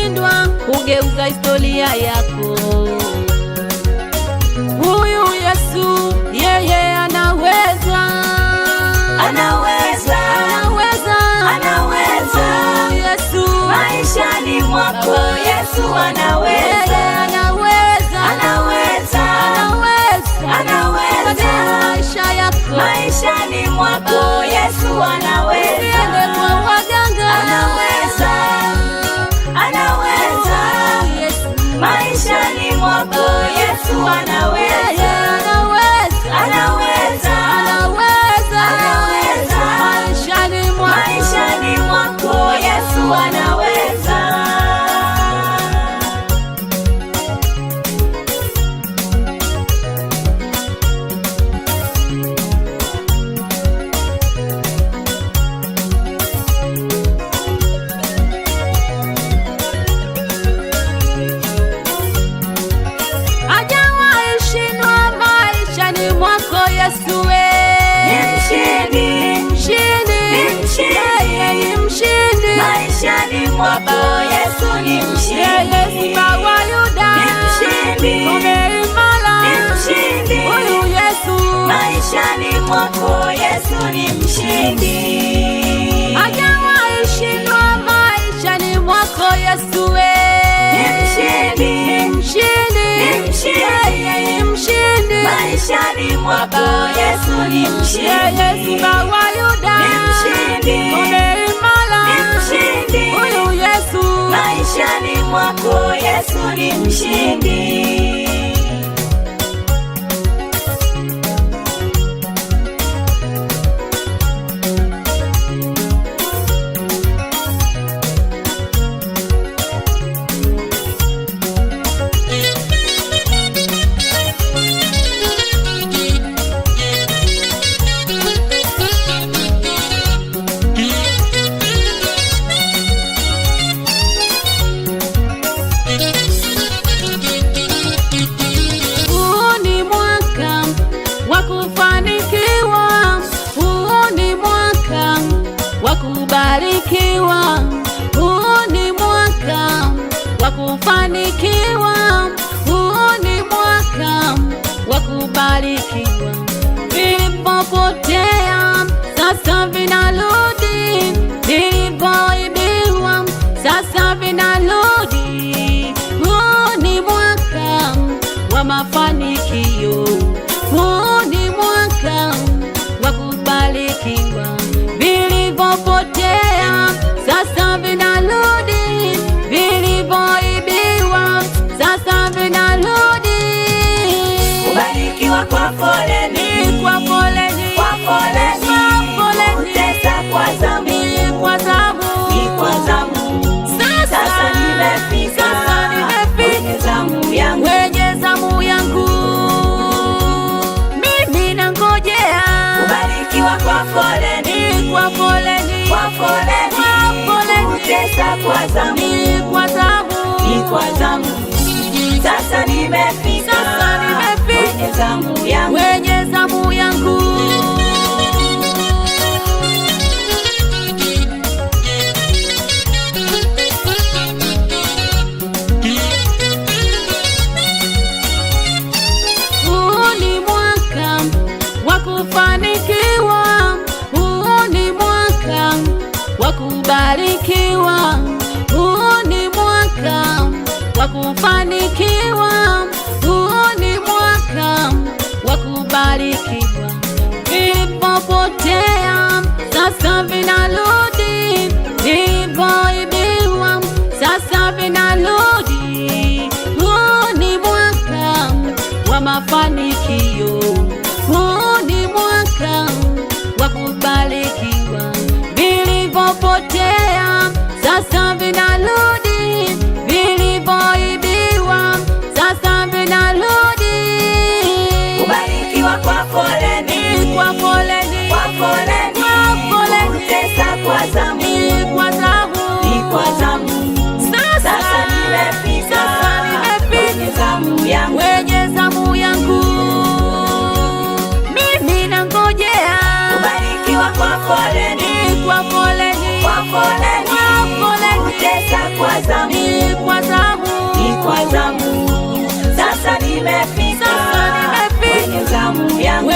kushindwa kugeuza historia yako. Huyu Yesu yeye anaweza, anaweza, anaweza, anaweza. Yesu Maishani mwako Yesu anaweza, yeye anaweza, anaweza, anaweza, anaweza. katika maisha yako, maishani mwako Yesu anaweza, usiende kwa waganga, anaweza, anaweza. Yesu Maishani mwako Yesu anaweza, anaweza, anaweza, anaweza, anaweza. maishani mwako, maishani mwako Yesu anaweza. hajawahi shindwa maishani mwako. Yesu Ni mshindi, mshindi, ni mshindi. yeye ni mshindi, maishani mwako Yesu ni yeye mshindi, Simba wa Yuda, ni mshindi, ngome imara, ni mshindi. huyu Yesu maishani mwako Yesu ni mshindi, hajawahi shindwa maishani mwako. Yesu ni mshindi, mshindi, ni mshindi. yeye ni mshindi, maishani mwako Yesu ni yeye mshindi, Simba wa Yuda, ni mshindi, ngome imara, ni mshindi. huyu Yesu maishani mwako Yesu ni mshindi. Huu ni mwaka wa kufanikiwa, huu ni mwaka wa kubarikiwa, huu ni mwaka wa kufanikiwa, huu ni mwaka wa kubarikiwa. Vilipopotea sasa vinarudi, vilivyoibiwa sasa vinarudi. Huu ni mwaka wa mafanikio, huu ni mwaka wa kubarikiwa. Vilivyopotea sasa vinarudi, vilivyoibiwa sasa vinarudi. Kubarikiwa kwa foleni, Kwa foleni, kwa foleni, kwa foleni, kutesa kwa zamu, ni kwa zamu, ni kwa zamu. Sasa nimefika, sasa nimefika kwenye zamu yangu, kwenye zamu yangu, mimi nangojea. kubarikiwa kwa foleni, Kwa foleni, kwa foleni, kwa foleni, kutesa kwa zamu, ni kwa zamu, ni kwa zamu. Sasa nimefika, sasa nimefika kwenye zamu yangu, kwenye zamu yangu. Huu ni mwaka wa kufanikiwa, huu ni mwaka wa kubarikiwa, huu ni mwaka wa kufanikiwa, huu ni mwaka wa kubarikiwa. Vilipopotea sasa vinarudi, vilivyoibiwa sasa vinarudi. Huu ni mwaka wa mafanikio, huu ni mwaka wa kubarikiwa. Vilivyopotea sasa vinarudi, vilivyoibiwa sasa vinarudi. kubarikiwa kwa foleni, Kwa foleni, kwa foleni, kwa foleni, kutesa kwa zamu, ni kwa zamu, ni kwa zamu. Sasa nimefika, kwenye zamu yangu, kwenye zamu yangu, mimi nangojea. kubarikiwa kwa foleni, Kwa foleni, kwa foleni, kwa foleni, kutesa kwa zamu, ni ni kwa zamu, ni kwa zamu. Sasa nimefika kwenye zamu yangu.